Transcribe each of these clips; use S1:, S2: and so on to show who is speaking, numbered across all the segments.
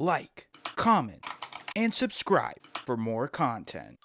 S1: like, comment, and subscribe for more content.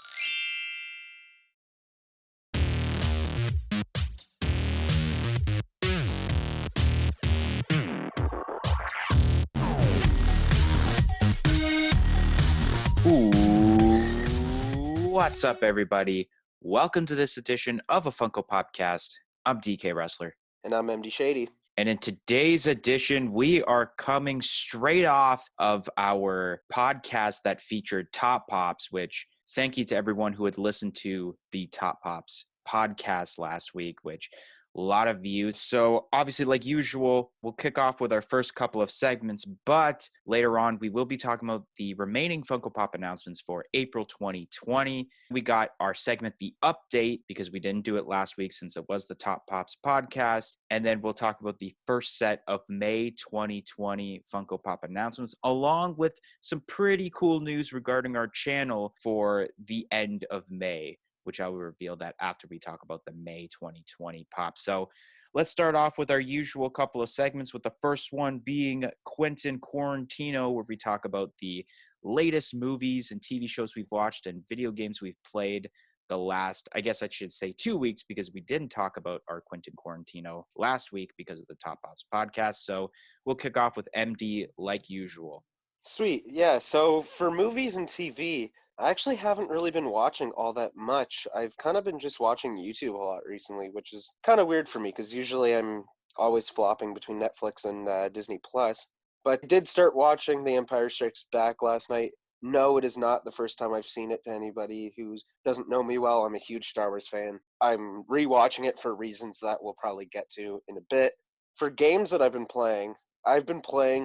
S2: What's up, everybody? Welcome to this edition of a Funko Podcast. I'm DK Wrestler.
S3: And I'm MD Shady.
S2: And in today's edition, we are coming straight off of our podcast that featured Top Pops, which thank you to everyone who had listened to the Top Pops podcast last week, which a lot of views. So obviously, like usual, we'll kick off with our first couple of segments, but later on, we will be talking about the remaining Funko Pop announcements for April 2020. We got our segment, The Update, because we didn't do it last week since it was the Top Pops podcast. And then we'll talk about the first set of May 2020 Funko Pop announcements, along with some pretty cool news regarding our channel for the end of May, which I will reveal that after we talk about the May 2020 pop. So let's start off with our usual couple of segments, with the first one being Quentin Quarantino, where we talk about the latest movies and TV shows we've watched and video games we've played the last, I guess I should say 2 weeks, because we didn't talk about our Quentin Quarantino last week because of the Top Pops podcast. So we'll kick off with MD like usual.
S3: Sweet. Yeah, so for movies and TV, I actually haven't really been watching all that much. I've kind of been just watching YouTube a lot recently, which is kind of weird for me because usually I'm always flopping between Netflix and Disney Plus. But I did start watching The Empire Strikes Back last night. No, it is not the first time I've seen it. To anybody who doesn't know me well, I'm a huge Star Wars fan. I'm rewatching it for reasons that we'll probably get to in a bit. For games that I've been playing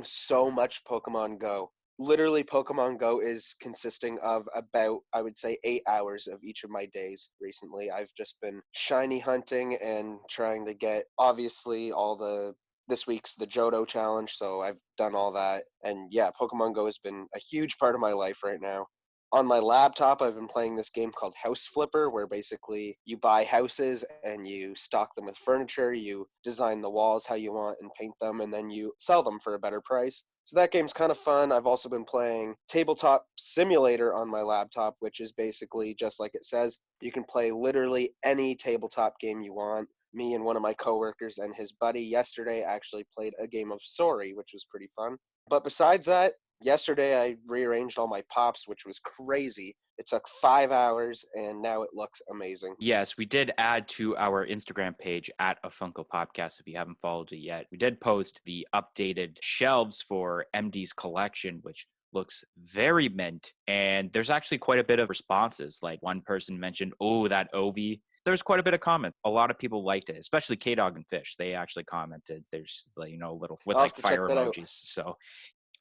S3: so much Pokemon Go. Literally, Pokemon Go is consisting of about, I would say, 8 hours of each of my days recently. I've just been shiny hunting and trying to get, obviously, this week's the Johto challenge, so I've done all that. And yeah, Pokemon Go has been a huge part of my life right now. On my laptop, I've been playing this game called House Flipper, where basically you buy houses and you stock them with furniture, you design the walls how you want and paint them, and then you sell them for a better price. So that game's kind of fun. I've also been playing Tabletop Simulator on my laptop, which is basically just like it says. You can play literally any tabletop game you want. Me and one of my coworkers and his buddy yesterday actually played a game of Sorry, which was pretty fun. But besides that, yesterday I rearranged all my pops, which was crazy. It took 5 hours, and now it looks amazing.
S2: Yes, we did add to our Instagram page at a Funko Podcast if you haven't followed it yet. We did post the updated shelves for MD's collection, which looks very mint. And there's actually quite a bit of responses. Like one person mentioned, oh, that Ovi. There's quite a bit of comments. A lot of people liked it, especially K-Dog and Fish. They actually commented. There's, little with
S3: I'll
S2: like
S3: have to check
S2: fire
S3: that out.
S2: emojis. So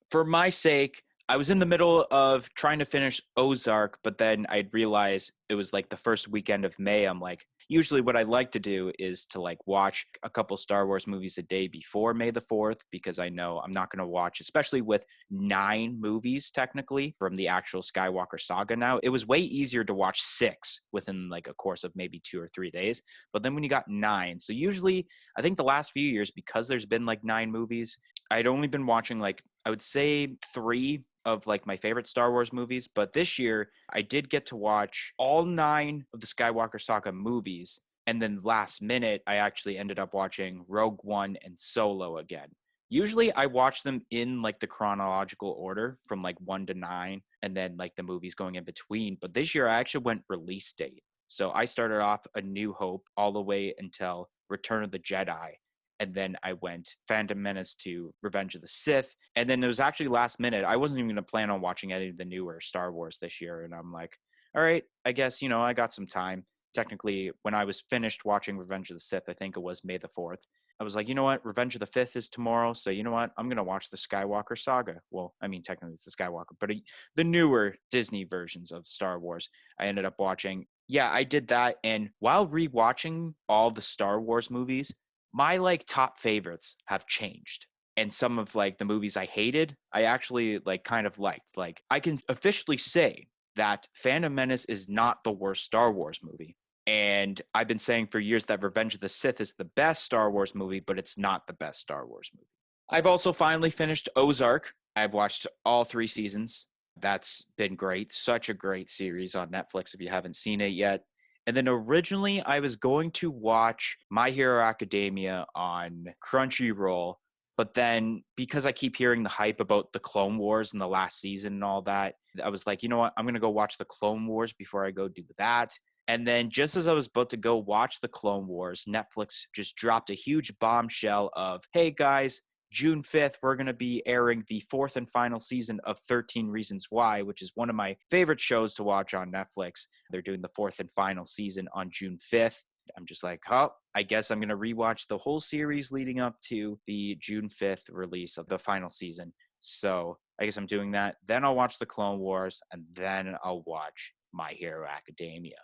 S2: for my sake, I was in the middle of trying to finish Ozark, but then I'd realized it was like the first weekend of May. I'm like, usually what I like to do is to like watch a couple Star Wars movies a day before May the 4th, because I know I'm not going to watch, especially with 9 movies technically from the actual Skywalker saga now. It was way easier to watch 6 within like a course of maybe 2 or 3 days. But then when you got 9, so usually I think the last few years, because there's been like 9 movies, I'd only been watching like, I would say 3 of like my favorite Star Wars movies. But this year I did get to watch all 9 of the Skywalker saga movies. And then last minute, I actually ended up watching Rogue One and Solo again. Usually I watch them in like the chronological order from like 1 to 9 and then like the movies going in between. But this year I actually went release date. So I started off A New Hope all the way until Return of the Jedi. And then I went Phantom Menace to Revenge of the Sith. And then it was actually last minute. I wasn't even going to plan on watching any of the newer Star Wars this year. And I'm like, all right, I guess, I got some time. Technically, when I was finished watching Revenge of the Sith, I think it was May the 4th. I was like, you know what? Revenge of the 5th is tomorrow. So you know what? I'm going to watch the Skywalker saga. Well, I mean, technically it's the Skywalker, but the newer Disney versions of Star Wars I ended up watching. Yeah, I did that. And while rewatching all the Star Wars movies, my like top favorites have changed. And some of like the movies I hated, I actually like kind of liked. Like I can officially say that Phantom Menace is not the worst Star Wars movie. And I've been saying for years that Revenge of the Sith is the best Star Wars movie, but it's not the best Star Wars movie. I've also finally finished Ozark. I've watched all 3 seasons. That's been great. Such a great series on Netflix if you haven't seen it yet. And then originally I was going to watch My Hero Academia on Crunchyroll, but then because I keep hearing the hype about the Clone Wars in the last season and all that, I was like, you know what? I'm going to go watch the Clone Wars before I go do that. And then just as I was about to go watch the Clone Wars, Netflix just dropped a huge bombshell of, hey guys, June 5th, we're going to be airing the 4th and final season of 13 Reasons Why, which is one of my favorite shows to watch on Netflix. They're doing the 4th and final season on June 5th. I'm just like, oh, I guess I'm going to rewatch the whole series leading up to the June 5th release of the final season. So I guess I'm doing that. Then I'll watch the Clone Wars, and then I'll watch My Hero Academia.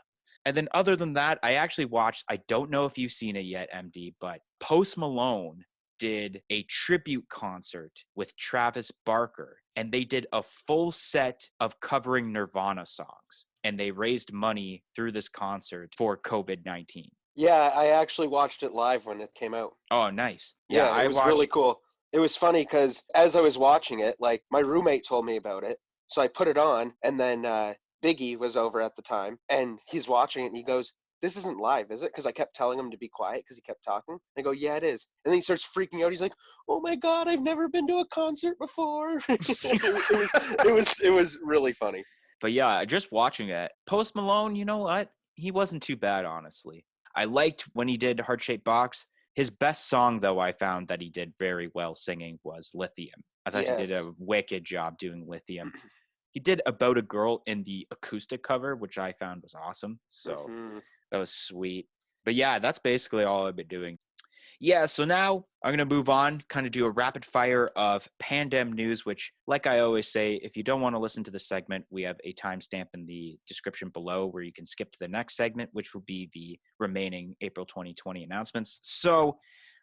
S2: And then other than that, I actually watched, I don't know if you've seen it yet, MD, but Post Malone did a tribute concert with Travis Barker, and they did a full set of covering Nirvana songs, and they raised money through this concert for COVID-19.
S3: Yeah, I actually watched it live when it came out.
S2: Oh, nice.
S3: Yeah, it was really cool. It was funny because as I was watching it, like my roommate told me about it, so I put it on, and then Biggie was over at the time, and he's watching it, and he goes, "This isn't live, is it?" Because I kept telling him to be quiet because he kept talking. I go, "Yeah, it is." And then he starts freaking out. He's like, "Oh my god, I've never been to a concert before." It was really funny.
S2: But yeah, just watching it, Post Malone, you know what? He wasn't too bad, honestly. I liked when he did Heart Shaped Box. His best song, though, I found that he did very well singing was Lithium. I thought he did a wicked job doing Lithium. He did About a Girl in the acoustic cover, which I found was awesome. So that was sweet. But yeah, that's basically all I've been doing. Yeah, so now I'm going to move on, kind of do a rapid fire of Pandem news, which, like I always say, if you don't want to listen to the segment, we have a timestamp in the description below where you can skip to the next segment, which will be the remaining April 2020 announcements. So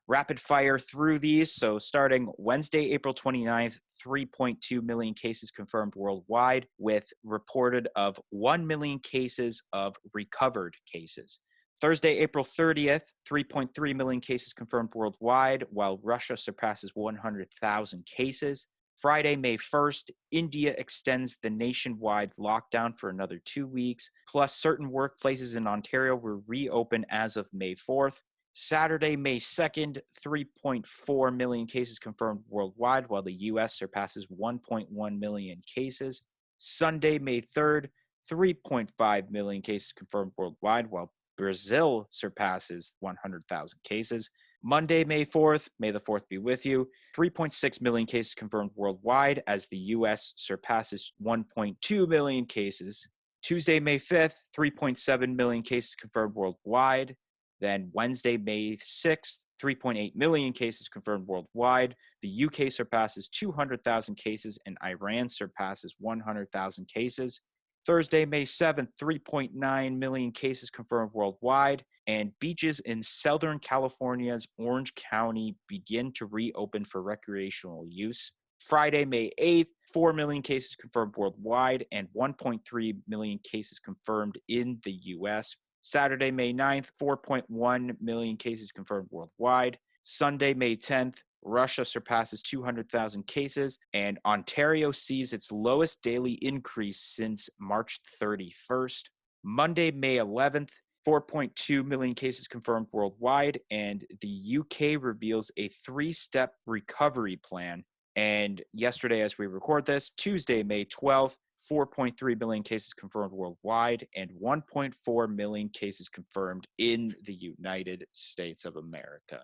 S2: rapid fire through these. So starting Wednesday, April 29th, 3.2 million cases confirmed worldwide with reported of 1 million cases of recovered cases. Thursday, April 30th, 3.3 million cases confirmed worldwide, while Russia surpasses 100,000 cases. Friday, May 1st, India extends the nationwide lockdown for another 2 weeks, plus certain workplaces in Ontario will reopen as of May 4th. Saturday, May 2nd, 3.4 million cases confirmed worldwide, while the U.S. surpasses 1.1 million cases. Sunday, May 3rd, 3.5 million cases confirmed worldwide, while Brazil surpasses 100,000 cases. Monday, May 4th, may the 4th be with you, 3.6 million cases confirmed worldwide as the U.S. surpasses 1.2 million cases. Tuesday, May 5th, 3.7 million cases confirmed worldwide. Then Wednesday, May 6th, 3.8 million cases confirmed worldwide. The UK surpasses 200,000 cases and Iran surpasses 100,000 cases. Thursday, May 7th, 3.9 million cases confirmed worldwide, and beaches in Southern California's Orange County begin to reopen for recreational use. Friday, May 8th, 4 million cases confirmed worldwide and 1.3 million cases confirmed in the U.S. Saturday, May 9th, 4.1 million cases confirmed worldwide. Sunday, May 10th, Russia surpasses 200,000 cases, and Ontario sees its lowest daily increase since March 31st. Monday, May 11th, 4.2 million cases confirmed worldwide, and the UK reveals a 3-step recovery plan. And yesterday, as we record this, Tuesday, May 12th, 4.3 million cases confirmed worldwide and 1.4 million cases confirmed in the United States of America.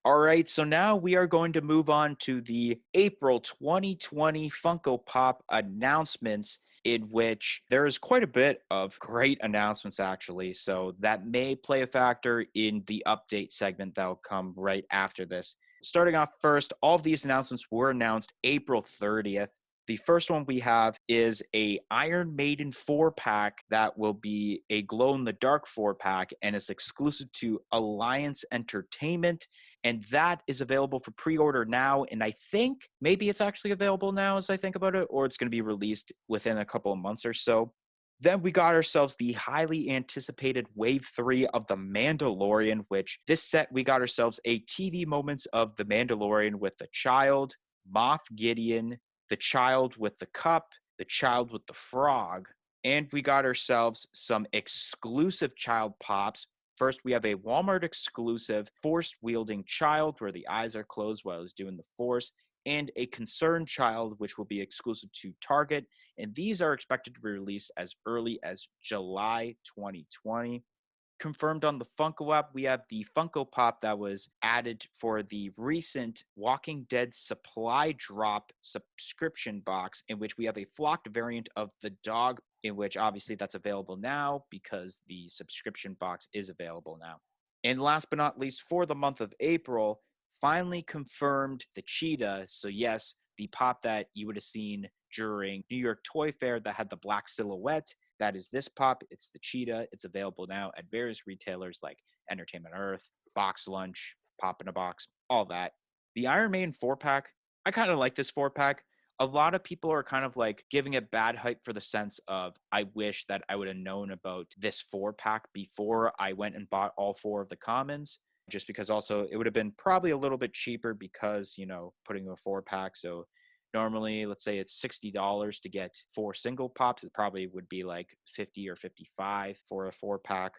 S2: All right, so now we are going to move on to the April 2020 Funko Pop announcements, in which there is quite a bit of great announcements, actually. So that may play a factor in the update segment that will come right after this. Starting off first, all of these announcements were announced April 30th. The first one we have is a Iron Maiden 4-pack that will be a glow-in-the-dark 4-pack and is exclusive to Alliance Entertainment. And that is available for pre-order now. And I think maybe it's actually available now as I think about it, or it's going to be released within a couple of months or so. Then we got ourselves the highly anticipated Wave 3 of The Mandalorian, which this set we got ourselves a TV moments of The Mandalorian with the child, Moff Gideon, the child with the cup, the child with the frog, and we got ourselves some exclusive child pops. First, we have a Walmart exclusive force wielding child where the eyes are closed while he's doing the force, and a concerned child, which will be exclusive to Target. And these are expected to be released as early as July 2020. Confirmed on the Funko app, we have the Funko Pop that was added for the recent Walking Dead supply drop subscription box, in which we have a flocked variant of the dog, in which obviously that's available now because the subscription box is available now. And last but not least, for the month of April, finally confirmed the Cheetah. So yes, the pop that you would have seen during New York Toy Fair that had the black silhouette, that is this pop. It's the Cheetah. It's available now at various retailers like Entertainment Earth, Box Lunch, Pop in a Box, all that. The Iron Maiden 4-pack, I kind of like this 4-pack. A lot of people are kind of like giving it bad hype for the sense of, I wish that I would have known about this 4-pack before I went and bought all 4 of the commons, just because also it would have been probably a little bit cheaper because, putting a 4-pack. So normally, let's say it's $60 to get 4 single pops. It probably would be like 50 or 55 for a 4-pack.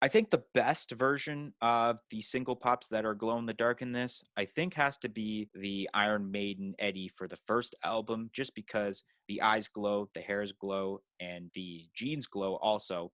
S2: I think the best version of the single pops that are glow in the dark in this, I think, has to be the Iron Maiden Eddie for the first album, just because the eyes glow, the hairs glow, and the jeans glow also.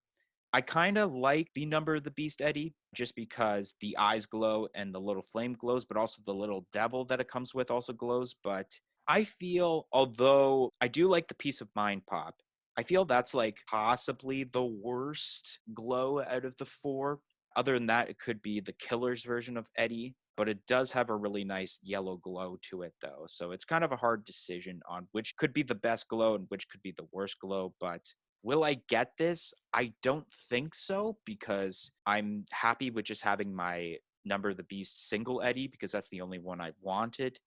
S2: I kind of like the Number of the Beast Eddie just because the eyes glow and the little flame glows, but also the little devil that it comes with also glows. But I feel, although I do like the Peace of Mind pop, I feel that's like possibly the worst glow out of the 4. Other than that, it could be the Killer's version of Eddie, but it does have a really nice yellow glow to it, though. So it's kind of a hard decision on which could be the best glow and which could be the worst glow. But will I get this? I don't think so, because I'm happy with just having my Number of the Beast single Eddie, because that's the only one I wanted.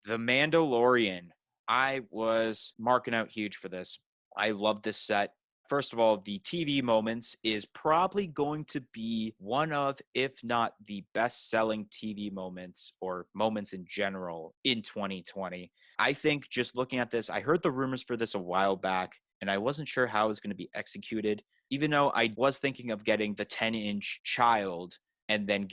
S2: The Mandalorian, I was marking out huge for this. I love this set. First of all, the TV moments is probably going to be one of, if not the best selling TV moments or moments in general in 2020. I think just looking at this, I heard the rumors for this a while back, and I wasn't sure how it was going to be executed, even though I was thinking of getting the 10-inch child and then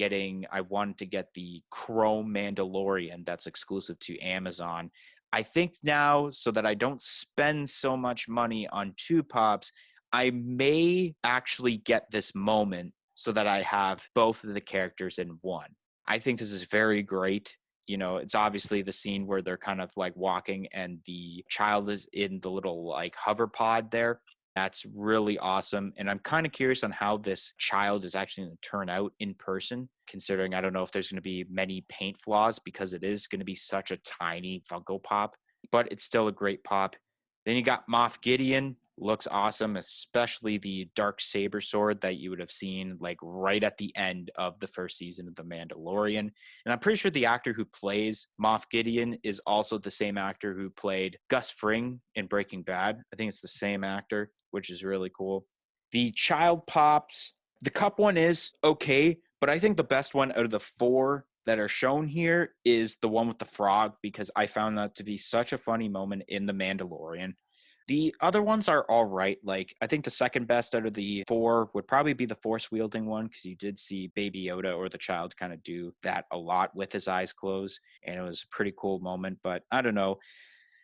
S2: I wanted to get the Chrome Mandalorian that's exclusive to Amazon. I think now, so that I don't spend so much money on 2 pops, I may actually get this moment so that I have both of the characters in one. I think this is very great. It's obviously the scene where they're kind of like walking and the child is in the little like hover pod there. That's really awesome. And I'm kind of curious on how this child is actually going to turn out in person, considering I don't know if there's going to be many paint flaws because it is going to be such a tiny Funko Pop, but it's still a great pop. Then you got Moff Gideon. Looks awesome, especially the dark saber sword that you would have seen like right at the end of the first season of The Mandalorian. And I'm pretty sure the actor who plays Moff Gideon is also the same actor who played Gus Fring in Breaking Bad. I think it's the same actor, which is really cool. The child pops, the cup one is okay, but I think the best one out of the 4 that are shown here is the one with the frog, because I found that to be such a funny moment in The Mandalorian. The other ones are all right. Like, I think the second best out of the 4 would probably be the force wielding one, because you did see Baby Yoda or the child kind of do that a lot with his eyes closed, and it was a pretty cool moment. But I don't know.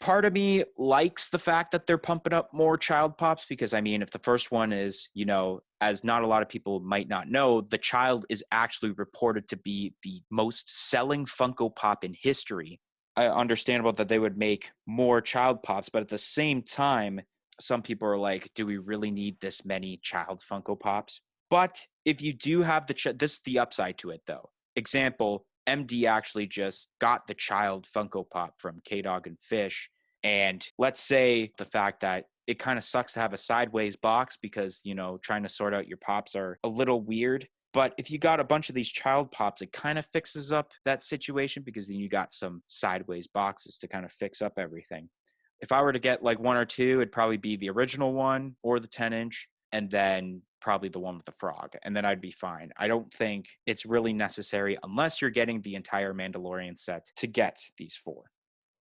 S2: Part of me likes the fact that they're pumping up more child pops, because I mean, if the first one is, as not a lot of people might not know, the child is actually reported to be the most selling Funko Pop in history. Understandable that they would make more child pops, but at the same time, some people are like, do we really need this many child Funko Pops? But if you do have this is the upside to it, though. Example, MD actually just got the child Funko Pop from K-Dog and Fish. And let's say the fact that it kind of sucks to have a sideways box because, trying to sort out your pops are a little weird. But if you got a bunch of these child pops, it kind of fixes up that situation, because then you got some sideways boxes to kind of fix up everything. If I were to get like 1 or 2, it'd probably be the original one or the 10-inch, and then probably the one with the frog, and then I'd be fine. I don't think it's really necessary, unless you're getting the entire Mandalorian set, to get these 4.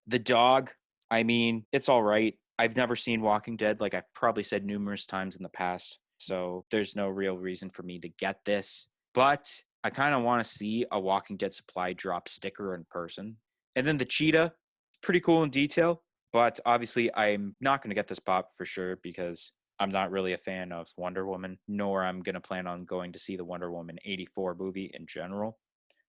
S2: The dog, I mean, it's all right. I've never seen Walking Dead, like I've probably said numerous times in the past. So there's no real reason for me to get this. But I kind of want to see a Walking Dead supply drop sticker in person. And then the cheetah, pretty cool in detail. But obviously, I'm not going to get this pop for sure because I'm not really a fan of Wonder Woman, nor I'm going to plan on going to see the Wonder Woman 84 movie in general.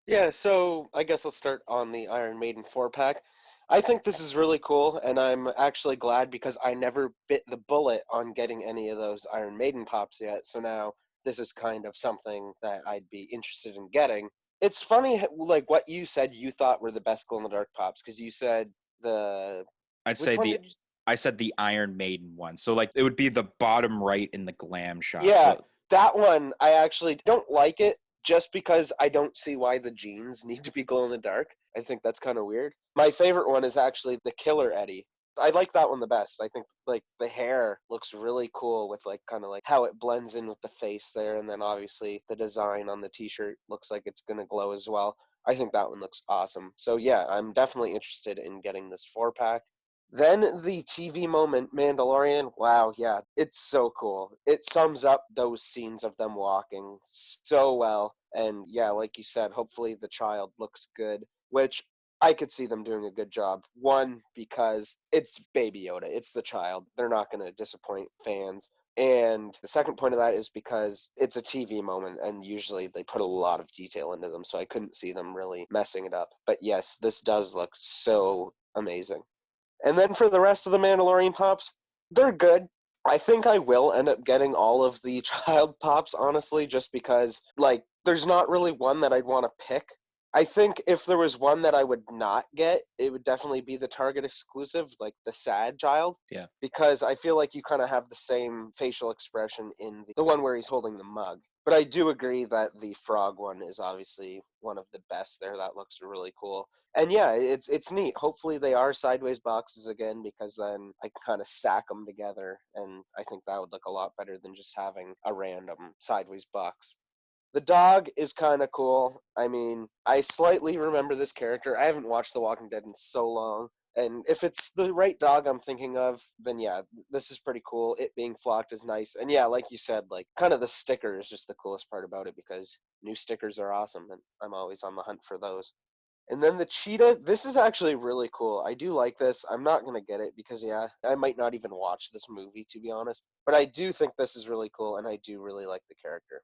S3: Yeah, so I guess I'll start on the Iron Maiden 4-pack. I think this is really cool, and I'm actually glad because I never bit the bullet on getting any of those Iron Maiden pops yet. So now this is kind of something that I'd be interested in getting. It's funny, like what you said you thought were the best glow in the dark pops, because you said the
S2: I'd
S3: which
S2: say
S3: one
S2: the
S3: did you?
S2: I said the Iron Maiden one. So like it would be the bottom right in the glam shot.
S3: Yeah,
S2: So
S3: that one I actually don't like it just because I don't see why the jeans need to be glow in the dark. I think that's kind of weird. My favorite one is actually the Killer Eddie. I like that one the best. I think like the hair looks really cool with like kind of like how it blends in with the face there, and then obviously the design on the t-shirt looks like it's going to glow as well. I think that one looks awesome. So yeah, I'm definitely interested in getting this 4-pack. Then the TV moment, Mandalorian. Wow, yeah, it's so cool. It sums up those scenes of them walking so well. And yeah, like you said, hopefully the child looks good, which I could see them doing a good job. One, because it's Baby Yoda, it's the child. They're not going to disappoint fans. And the second point of that is because it's a TV moment, and usually they put a lot of detail into them, so I couldn't see them really messing it up. But yes, this does look so amazing. And then for the rest of the Mandalorian pops, they're good. I think I will end up getting all of the child pops, honestly, just because, like, there's not really one that I'd want to pick. I think if there was one that I would not get, it would definitely be the Target exclusive, like the sad child,
S2: yeah.
S3: because I feel like you kind of have the same facial expression in the one where he's holding the mug. But I do agree that the frog one is obviously one of the best there. That looks really cool. And yeah, it's neat. Hopefully they are sideways boxes again, because then I can kind of stack them together, and I think that would look a lot better than just having a random sideways box. The dog is kind of cool. I mean, I slightly remember this character. I haven't watched The Walking Dead in so long. And if it's the right dog I'm thinking of, then yeah, this is pretty cool. It being flocked is nice. And yeah, like you said, like kind of the sticker is just the coolest part about it, because new stickers are awesome and I'm always on the hunt for those. And then the cheetah, this is actually really cool. I do like this. I'm not going to get it because, yeah, I might not even watch this movie, to be honest. But I do think this is really cool, and I do really like the character.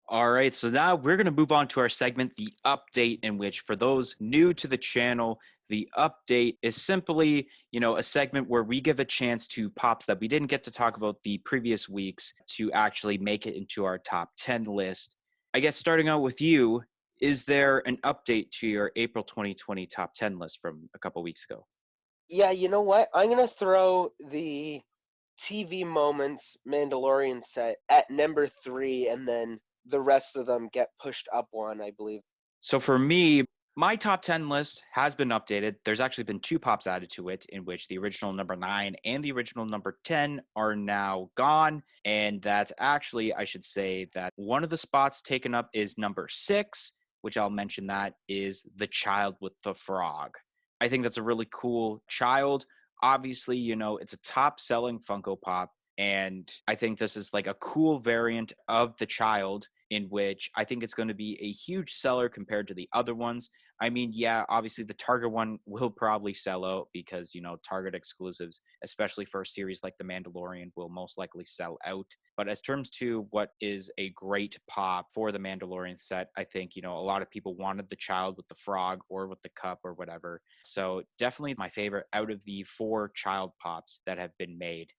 S2: All right, so now we're going to move on to our segment, The Update, in which, for those new to the channel, The Update is simply, a segment where we give a chance to pops that we didn't get to talk about the previous weeks to actually make it into our top 10 list. I guess starting out with you, is there an update to your April 2020 top 10 list from a couple weeks ago?
S3: Yeah, you know what? I'm going to throw the TV Moments Mandalorian set at number 3, and then the rest of them get pushed up one, I believe.
S2: So for me, my top 10 list has been updated. There's actually been two pops added to it, in which the original number 9 and the original number 10 are now gone. And that's actually, I should say, that one of the spots taken up is number 6, which I'll mention that is the child with the frog. I think that's a really cool child. Obviously, it's a top selling Funko Pop. And I think this is like a cool variant of the child, in which I think it's going to be a huge seller compared to the other ones. I mean, yeah, obviously the Target one will probably sell out because, Target exclusives, especially for a series like The Mandalorian, will most likely sell out. But as terms to what is a great pop for the Mandalorian set, I think, a lot of people wanted the child with the frog or with the cup or whatever. So definitely my favorite out of the 4 child pops that have been made.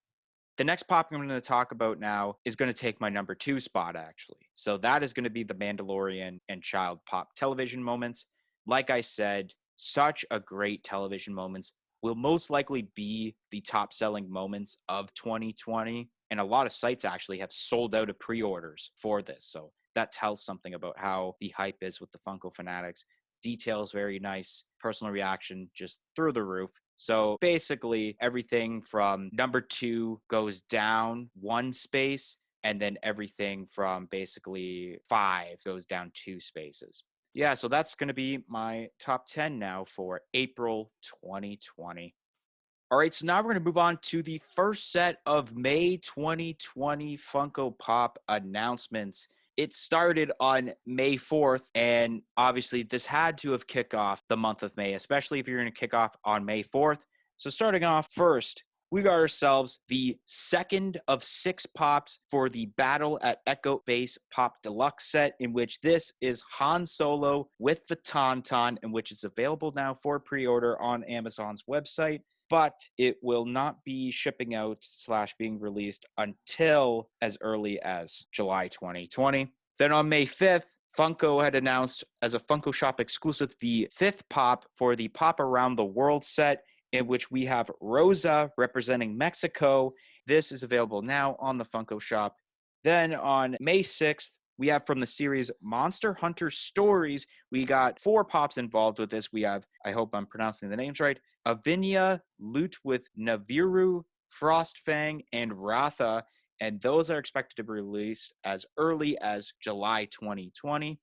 S2: The next pop I'm going to talk about now is going to take my number 2 spot, actually. So that is going to be the Mandalorian and Child Pop television moments. Like I said, such a great television moments will most likely be the top selling moments of 2020. And a lot of sites actually have sold out of pre-orders for this. So that tells something about how the hype is with the Funko fanatics. Details very nice, personal reaction just through the roof. So basically, everything from number 2 goes down 1 space, and then everything from basically 5 goes down 2 spaces. Yeah, so that's going to be my top 10 now for April 2020. All right, so now we're going to move on to the first set of May 2020 Funko Pop announcements. It started on May 4th, and obviously this had to have kicked off the month of May, especially if you're going to kick off on May 4th. So starting off first, we got ourselves the second of 6 pops for the Battle at Echo Base Pop Deluxe set, in which this is Han Solo with the TaunTaun, in which is available now for pre-order on Amazon's website, but it will not be shipping out / being released until as early as July 2020. Then on May 5th, Funko had announced as a Funko Shop exclusive the 5th pop for the Pop Around the World set, in which we have Rosa representing Mexico. This is available now on the Funko Shop. Then on May 6th, we have from the series Monster Hunter Stories, we got 4 pops involved with this. We have, I hope I'm pronouncing the names right, Avinia, Loot with Naviru, Frostfang, and Ratha, and those are expected to be released as early as July 2020.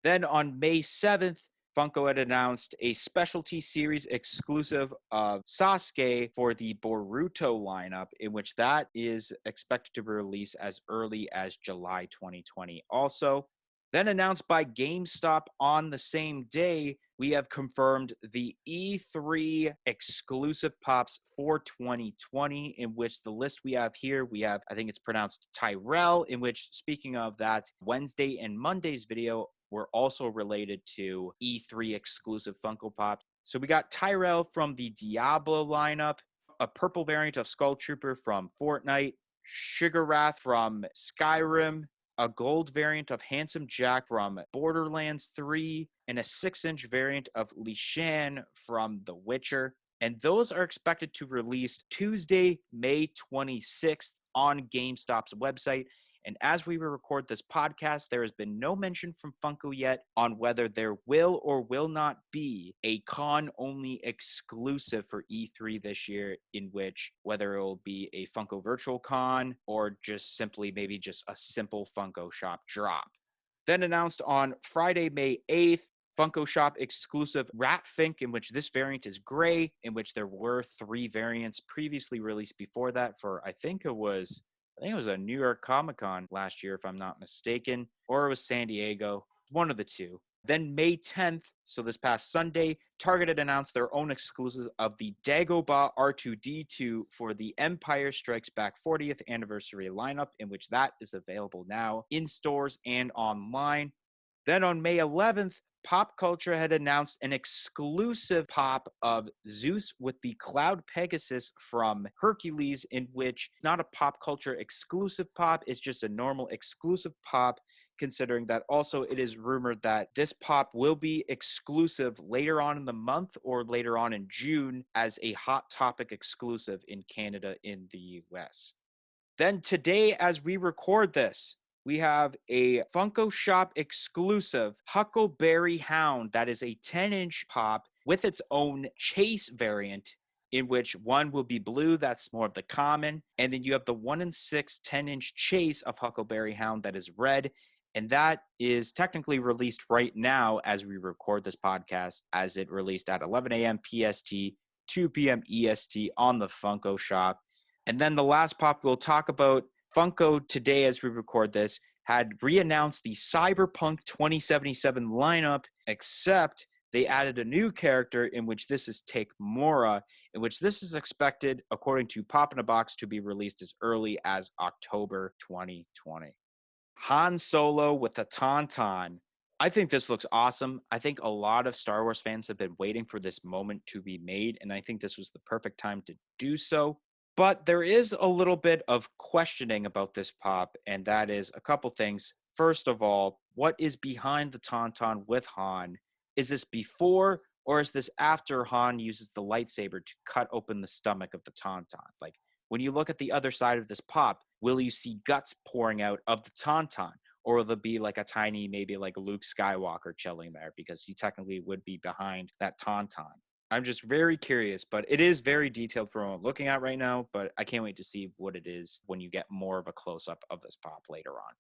S2: Then on May 7th, Funko had announced a specialty series exclusive of Sasuke for the Boruto lineup, in which that is expected to be released as early as July 2020 also. Then announced by GameStop on the same day, we have confirmed the E3 exclusive pops for 2020, in which the list we have here, we have, I think it's pronounced Tyrell, in which, speaking of that, Wednesday and Monday's video were also related to E3 exclusive Funko Pops. So we got Tyrell from the Diablo lineup, a purple variant of Skull Trooper from Fortnite, Sugarwrath from Skyrim, a gold variant of Handsome Jack from Borderlands 3, and a 6-inch variant of Li Shan from The Witcher. And those are expected to release Tuesday, May 26th on GameStop's website. And as we record this podcast, there has been no mention from Funko yet on whether there will or will not be a con-only exclusive for E3 this year, in which whether it will be a Funko Virtual Con or just simply maybe just a simple Funko Shop drop. Then announced on Friday, May 8th, Funko Shop exclusive Ratfink, in which this variant is gray, in which there were 3 variants previously released before that for, I think it was a New York Comic-Con last year, if I'm not mistaken, or it was San Diego, one of the two. Then May 10th, so this past Sunday, Target had announced their own exclusives of the Dagobah R2-D2 for the Empire Strikes Back 40th anniversary lineup, in which that is available now in stores and online. Then on May 11th, Pop Culture had announced an exclusive pop of Zeus with the Cloud Pegasus from Hercules, in which not a Pop Culture exclusive pop, it's just a normal exclusive pop, considering that also it is rumored that this pop will be exclusive later on in the month or later on in June as a Hot Topic exclusive in Canada in the US. Then today, as we record this, we have a Funko Shop exclusive Huckleberry Hound that is a 10-inch pop with its own chase variant, in which one will be blue, that's more of the common, and then you have the 1-in-6 10-inch chase of Huckleberry Hound that is red, and that is technically released right now as we record this podcast, as it released at 11 a.m. PST, 2 p.m. EST on the Funko Shop. And then the last pop we'll talk about, Funko today as we record this had re-announced the Cyberpunk 2077 lineup, except they added a new character in which this is Take Mora, in which this is expected, according to Pop in a Box, to be released as early as October 2020. Han Solo with the TaunTaun. I think this looks awesome. I think a lot of Star Wars fans have been waiting for this moment to be made, and I think this was the perfect time to do so. But there is a little bit of questioning about this pop, and that is a couple things. First of all, what is behind the TaunTaun with Han? Is this before or is this after Han uses the lightsaber to cut open the stomach of the TaunTaun? Like, when you look at the other side of this pop, will you see guts pouring out of the TaunTaun? Or will there be like a tiny, maybe like Luke Skywalker chilling there, because he technically would be behind that TaunTaun? I'm just very curious, but it is very detailed from what I'm looking at right now, but I can't wait to see what it is when you get more of a close-up of this pop later on.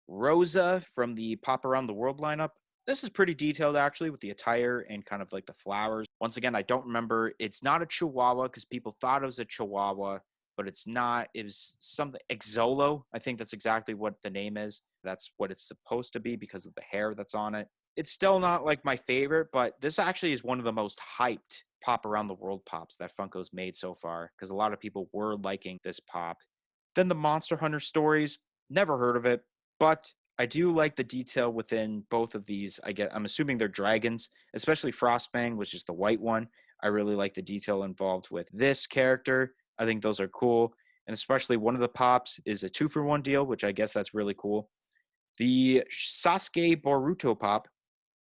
S2: Rosa from the Pop Around the World lineup. This is pretty detailed actually with the attire and kind of like the flowers. Once again, I don't remember. It's not a Chihuahua because people thought it was a Chihuahua, but it's not. It was something Exolo. I think that's exactly what the name is. That's what it's supposed to be because of the hair that's on it. It's still not like my favorite, but this actually is one of the most hyped pop around the world pops that Funko's made so far because a lot of people were liking this pop. Then the Monster Hunter stories, never heard of it, but I do like the detail within both of these. I'm assuming they're dragons, especially Frostbang, which is the white one. I really like the detail involved with this character. I think those are cool. And especially one of the pops is a 2-for-1 deal, which I guess that's really cool. The Sasuke Boruto pop,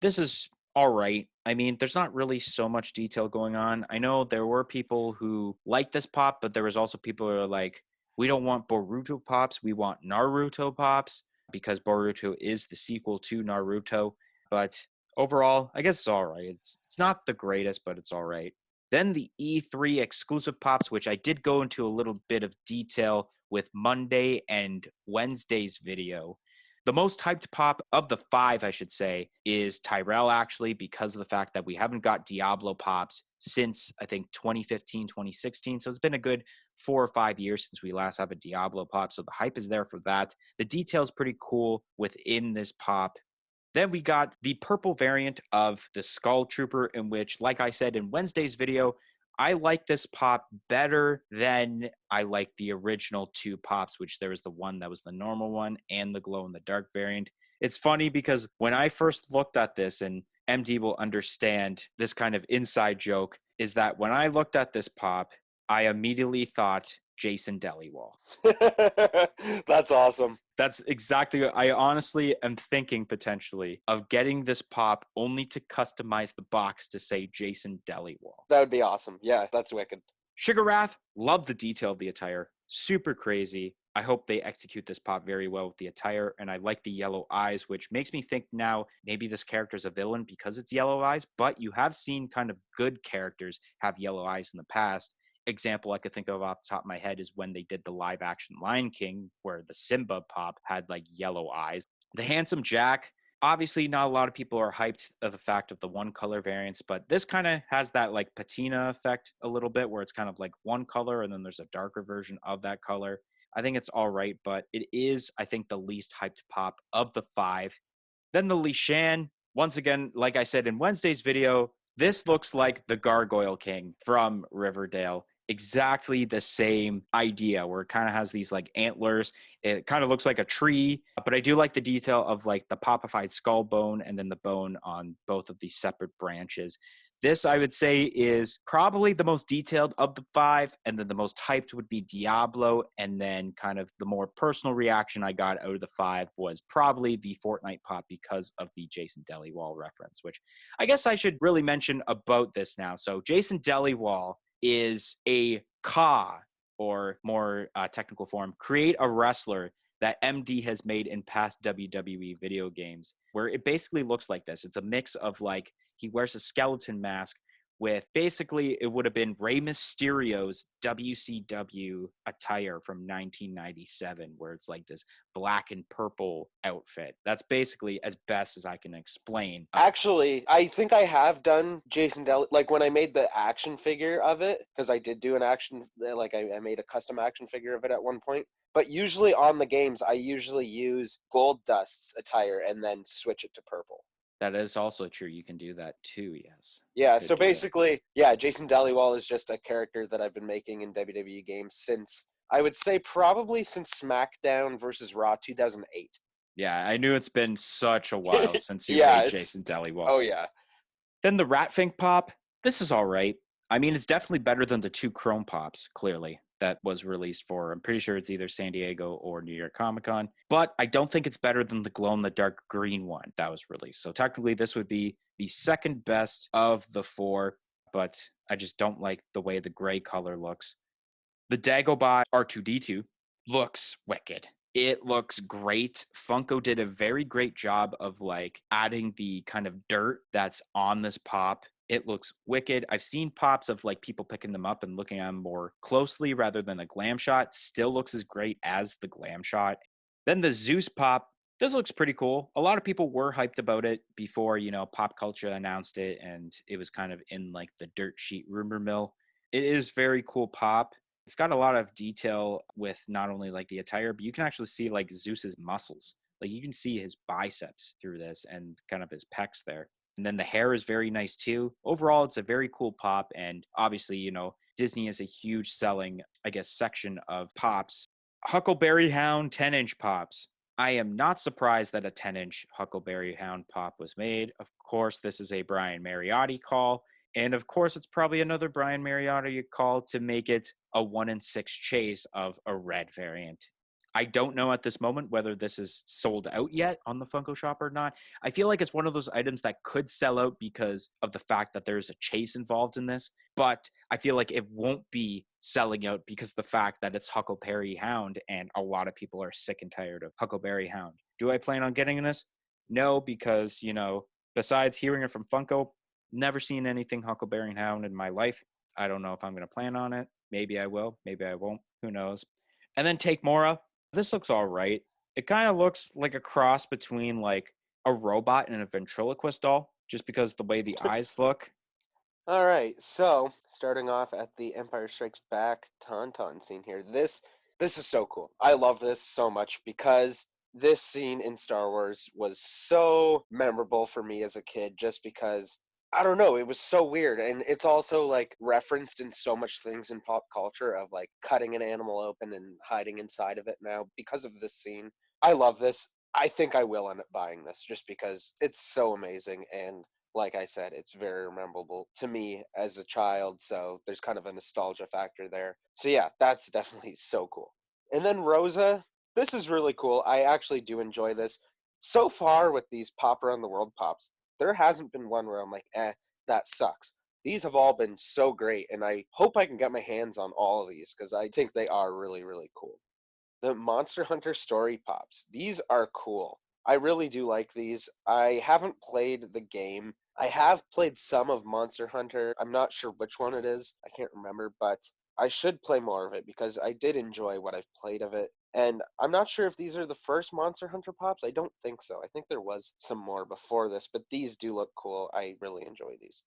S2: this is all right. I mean, there's not really so much detail going on. I know there were people who liked this pop, but there was also people who are like, we don't want Boruto pops, we want Naruto pops because Boruto is the sequel to Naruto. But overall, I guess it's all right. It's not the greatest, but it's all right. Then the E3 exclusive pops, which I did go into a little bit of detail with Monday and Wednesday's video. The most hyped pop of the 5, I should say, is Tyrell, actually, because of the fact that we haven't got Diablo pops since, I think, 2015, 2016. So it's been a good 4 or 5 years since we last have a Diablo pop. So the hype is there for that. The detail's pretty cool within this pop. Then we got the purple variant of the Skull Trooper, in which, like I said in Wednesday's video, I like this pop better than I like the original 2 pops, which there was the one that was the normal one and the glow in the dark variant. It's funny because when I first looked at this, and MD will understand this kind of inside joke, is that when I looked at this pop, I immediately thought Jason Deliwall.
S3: That's awesome.
S2: That's exactly what I honestly am thinking potentially of getting this pop only to customize the box to say Jason Deliwall.
S3: That would be awesome. Yeah, that's wicked.
S2: Sugar Wrath, love the detail of the attire. Super crazy. I hope they execute this pop very well with the attire, and I like the yellow eyes, which makes me think now maybe this character is a villain because it's yellow eyes, but you have seen kind of good characters have yellow eyes in the past. Example I could think of off the top of my head is when they did the live action Lion King, where the Simba pop had like yellow eyes. The Handsome Jack, obviously not a lot of people are hyped of the fact of the one color variants, but this kind of has that like patina effect a little bit where it's kind of like one color and then there's a darker version of that color. I think it's all right, but it is, I think, the least hyped pop of the 5. Then the Li Shan, once again, like I said in Wednesday's video, this looks like the Gargoyle King from Riverdale. Exactly the same idea where it kind of has these like antlers. It kind of looks like a tree, but I do like the detail of like the popified skull bone and then the bone on both of these separate branches. This, I would say, is probably the most detailed of the 5, and then the most hyped would be Diablo, and then kind of the more personal reaction I got out of the 5 was probably the Fortnite pop because of the Jason Deliwall reference, which I guess I should really mention about this now. So Jason Deliwall is a Ka, or more technical form, create a wrestler that MD has made in past WWE video games, where it basically looks like this. It's a mix of like, he wears a skeleton mask with basically, it would have been Rey Mysterio's WCW attire from 1997, where it's like this black and purple outfit. That's basically as best as I can explain.
S3: Actually, I think I have done Jason like when I made the action figure of it, because I did do an action, like I made a custom action figure of it at one point. But usually on the games, I usually use Gold Dust's attire and then switch it to purple.
S2: That is also true. You can do that too, yes.
S3: Yeah,
S2: Good
S3: so
S2: deal.
S3: basically, yeah, Jason Deliwall is just a character that I've been making in WWE games since, I would say probably since SmackDown versus Raw 2008.
S2: Yeah, I knew it's been such a while since you
S3: Yeah,
S2: made Jason Deliwall.
S3: Oh, yeah.
S2: Then the Ratfink pop, this is all right. I mean, it's definitely better than the 2 Chrome pops, clearly, that was released for, I'm pretty sure it's either San Diego or New York Comic Con. But I don't think it's better than the glow-in-the-dark green one that was released. So technically, this would be the second best of the 4, but I just don't like the way the gray color looks. The Dagobah R2-D2 looks wicked. It looks great. Funko did a very great job of like adding the kind of dirt that's on this pop. It looks wicked. I've seen pops of like people picking them up and looking at them more closely rather than a glam shot. Still looks as great as the glam shot. Then the Zeus pop, This looks pretty cool. A lot of people were hyped about it before, pop culture announced it and it was kind of in like the dirt sheet rumor mill. It is very cool pop. It's got a lot of detail with not only like the attire, but you can actually see like Zeus's muscles. Like you can see his biceps through this and kind of his pecs there. And then the hair is very nice too. Overall, it's a very cool pop. And obviously, Disney is a huge selling, I guess, section of pops. Huckleberry Hound 10-inch pops. I am not surprised that a 10-inch Huckleberry Hound pop was made. Of course, this is a Brian Mariotti call. And of course, it's probably another Brian Mariotti call to make it a 1-in-6 chase of a red variant. I don't know at this moment whether this is sold out yet on the Funko Shop or not. I feel like it's one of those items that could sell out because of the fact that there's a chase involved in this, but I feel like it won't be selling out because of the fact that it's Huckleberry Hound and a lot of people are sick and tired of Huckleberry Hound. Do I plan on getting this? No, because, besides hearing it from Funko, never seen anything Huckleberry Hound in my life. I don't know if I'm going to plan on it. Maybe I will. Maybe I won't. Who knows? And then Take Mora. This looks all right. It kind of looks like a cross between like a robot and a ventriloquist doll, just because the way the eyes look.
S3: All right, so starting off at the Empire Strikes Back TaunTaun scene here. This is so cool. I love this so much because this scene in Star Wars was so memorable for me as a kid just because I don't know, it was so weird and it's also like referenced in so much things in pop culture of like cutting an animal open and hiding inside of it now because of this scene. I love this. I think I will end up buying this just because it's so amazing and like I said, it's very memorable to me as a child, so there's kind of a nostalgia factor there. So yeah, that's definitely so cool. And then Rosa, this is really cool. I actually do enjoy this. So far with these Pop Around the World pops, there hasn't been one where I'm like, that sucks. These have all been so great, and I hope I can get my hands on all of these because I think they are really, really cool. The Monster Hunter Story Pops. These are cool. I really do like these. I haven't played the game. I have played some of Monster Hunter. I'm not sure which one it is. I can't remember, but I should play more of it because I did enjoy what I've played of it. And I'm not sure if these are the first Monster Hunter Pops. I don't think so. I think there was some more before this, but these do look cool. I really enjoy these.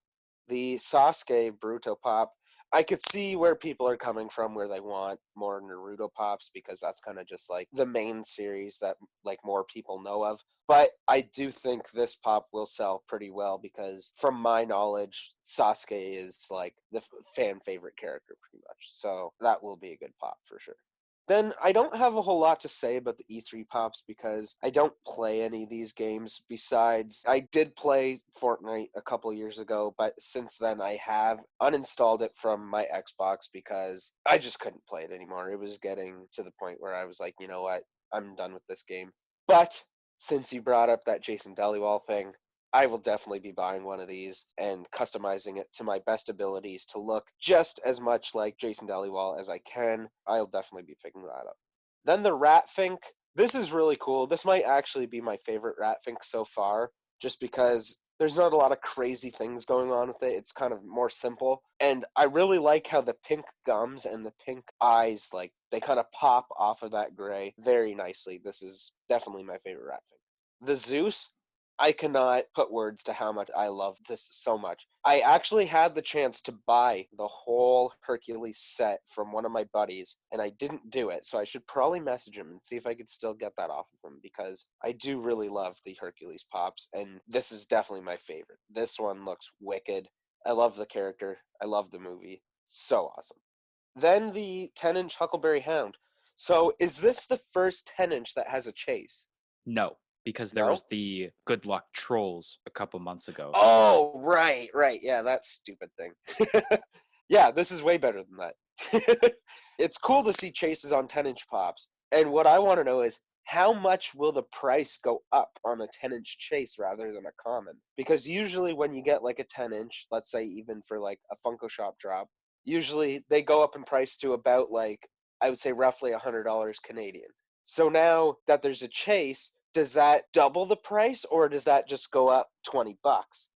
S3: The Sasuke Bruto Pop. I could see where people are coming from where they want more Naruto pops because that's kind of just like the main series that like more people know of. But I do think this pop will sell pretty well because from my knowledge, Sasuke is like the fan favorite character pretty much. So that will be a good pop for sure. Then I don't have a whole lot to say about the E3 pops because I don't play any of these games. Besides, I did play Fortnite a couple years ago, but since then I have uninstalled it from my Xbox because I just couldn't play it anymore. It was getting to the point where I was like, you know what, I'm done with this game. But since you brought up that Jason Deliwall thing, I will definitely be buying one of these and customizing it to my best abilities to look just as much like Jason Deliwall as I can. I'll definitely be picking that up. Then the Ratfink. This is really cool. This might actually be my favorite Ratfink so far, just because there's not a lot of crazy things going on with it. It's kind of more simple. And I really like how the pink gums and the pink eyes, like, they kind of pop off of that gray very nicely. This is definitely my favorite Ratfink. The Zeus, I cannot put words to how much I love this so much. I actually had the chance to buy the whole Hercules set from one of my buddies, and I didn't do it. So I should probably message him and see if I could still get that off of him because I do really love the Hercules pops, and this is definitely my favorite. This one looks wicked. I love the character. I love the movie. So awesome. Then the 10-inch Huckleberry Hound. So is this the first 10-inch that has a chase?
S2: No, because there
S3: No?
S2: was the Good Luck Trolls a couple months ago.
S3: Oh, right, right. Yeah, that stupid thing. Yeah, this is way better than that. It's cool to see chases on 10-inch pops. And what I want to know is how much will the price go up on a 10-inch chase rather than a common? Because usually when you get like a 10-inch, let's say even for like a Funko Shop drop, usually they go up in price to about like, I would say roughly $100 Canadian. So now that there's a chase, does that double the price or does that just go up $20?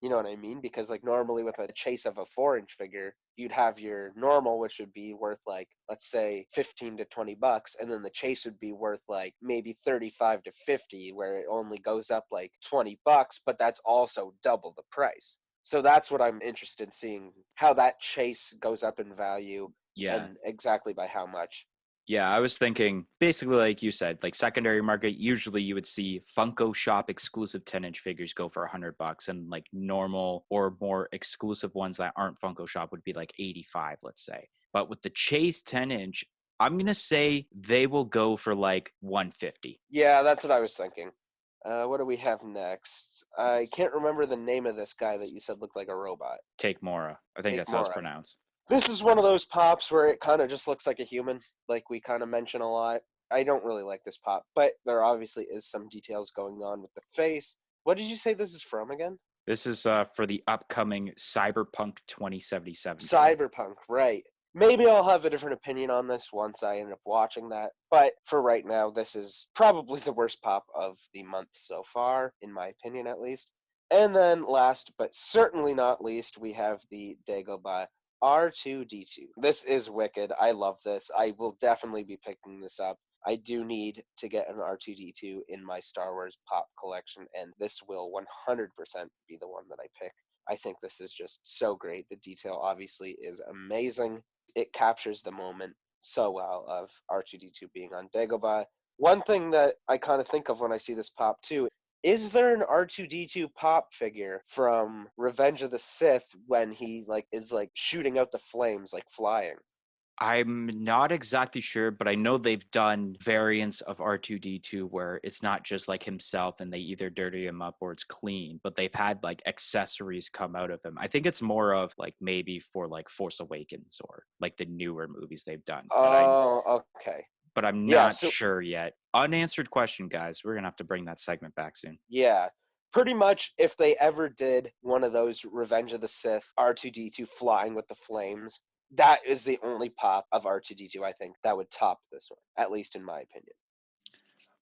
S3: You know what I mean? Because like normally with a chase of a 4-inch figure, you'd have your normal, which would be worth like, let's say 15 to 20 bucks, and then the chase would be worth like maybe 35 to 50, where it only goes up like 20 bucks, but that's also double the price. So that's what I'm interested in seeing, how that chase goes up in value
S2: Yeah.
S3: and exactly by how much.
S2: Yeah, I was thinking basically like you said, like secondary market, usually you would see Funko Shop exclusive 10-inch figures go for $100, and like normal or more exclusive ones that aren't Funko Shop would be like 85, let's say. But with the Chase 10-inch, I'm going to say they will go for like 150.
S3: Yeah, that's what I was thinking. What do we have next? I can't remember the name of this guy that you said looked like a robot.
S2: Take Mora. I think
S3: Take
S2: that's how it's
S3: Mora.
S2: pronounced.
S3: This is one of those pops where it kind of just looks like a human, like we kind of mention a lot. I don't really like this pop, but there obviously is some details going on with the face. What did you say this is from again?
S2: This is for the upcoming Cyberpunk 2077 game.
S3: Cyberpunk, right. Maybe I'll have a different opinion on this once I end up watching that, but for right now, this is probably the worst pop of the month so far, in my opinion at least. And then last, but certainly not least, we have the Dagobah R2-D2. This is wicked. I love this. I will definitely be picking this up. I do need to get an R2-D2 in my Star Wars pop collection, and this will 100% be the one that I pick. I think this is just so great. The detail obviously is amazing. It captures the moment so well of R2-D2 being on Dagobah. One thing that I kind of think of when I see this pop too, is there an R2-D2 pop figure from Revenge of the Sith when he is shooting out the flames, like flying?
S2: I'm not exactly sure, but I know they've done variants of R2-D2 where it's not just like himself and they either dirty him up or it's clean, but they've had like accessories come out of him. I think it's more of like maybe for like Force Awakens or like the newer movies they've done.
S3: Oh, okay.
S2: But I'm
S3: Yeah,
S2: not sure yet. Unanswered question, guys. We're going to have to bring that segment back soon.
S3: Yeah. Pretty much, if they ever did one of those Revenge of the Sith R2-D2 flying with the flames, that is the only pop of R2-D2 I think that would top this one, at least in my opinion.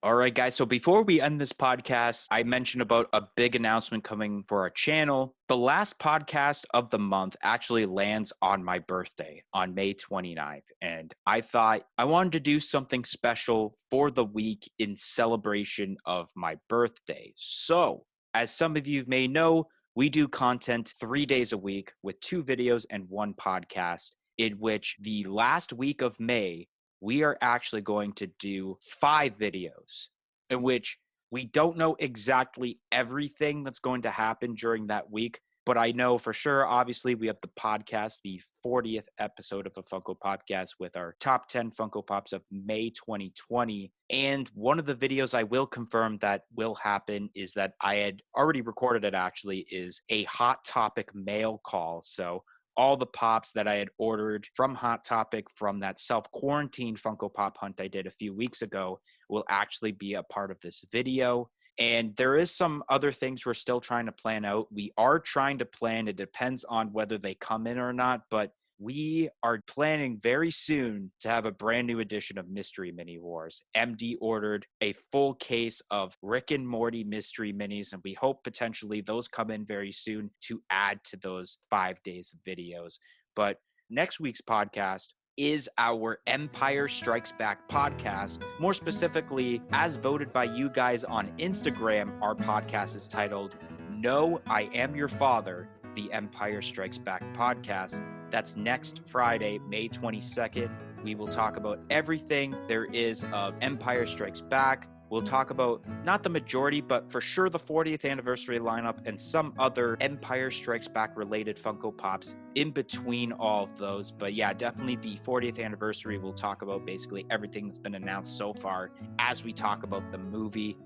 S2: All right, guys. So before we end this podcast, I mentioned about a big announcement coming for our channel. The last podcast of the month actually lands on my birthday on May 29th. And I thought I wanted to do something special for the week in celebration of my birthday. So, as some of you may know, we do content 3 days a week with 2 videos and 1 podcast, in which the last week of May, we are actually going to do 5 videos in which we don't know exactly everything that's going to happen during that week, but I know for sure, obviously, we have the podcast, the 40th episode of a Funko podcast with our top 10 Funko Pops of May 2020. And one of the videos I will confirm that will happen is that I had already recorded it actually is a Hot Topic mail call. So all the pops that I had ordered from Hot Topic from that self-quarantine Funko Pop hunt I did a few weeks ago will actually be a part of this video. And there is some other things we're still trying to plan out. We are trying to plan. It depends on whether they come in or not, but we are planning very soon to have a brand new edition of Mystery Mini Wars. MD ordered a full case of Rick and Morty Mystery Minis, and we hope potentially those come in very soon to add to those 5 days of videos. But next week's podcast is our Empire Strikes Back podcast. More specifically, as voted by you guys on Instagram, our podcast is titled No, I Am Your Father, the Empire Strikes Back podcast. That's next Friday, May 22nd. We will talk about everything there is of Empire Strikes Back. We'll talk about not the majority, but for sure the 40th anniversary lineup and some other Empire Strikes Back related Funko Pops in between all of those. But yeah, definitely the 40th anniversary. We'll talk about basically everything that's been announced so far as we talk about the movie.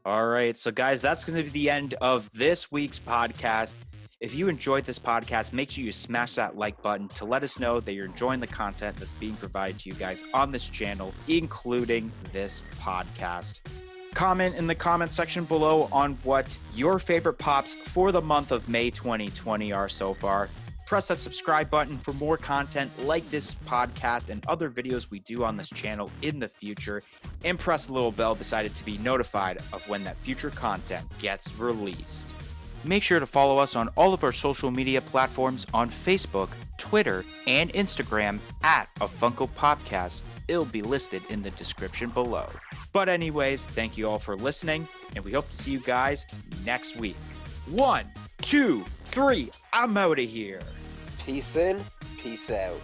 S2: All right, so guys, that's going to be the end of this week's podcast. If you enjoyed this podcast, make sure you smash that like button to let us know that you're enjoying the content that's being provided to you guys on this channel, including this podcast. Comment in the comment section below on what your favorite pops for the month of May 2020 are so far. Press that subscribe button for more content like this podcast and other videos we do on this channel in the future, and press the little bell beside it to be notified of when that future content gets released. Make sure to follow us on all of our social media platforms on Facebook, Twitter, and Instagram at a Funko Podcast. It'll be listed in the description below. But anyways, thank you all for listening, and we hope to see you guys next week. 1, 2, 3, I'm out of here.
S3: Peace in, peace out.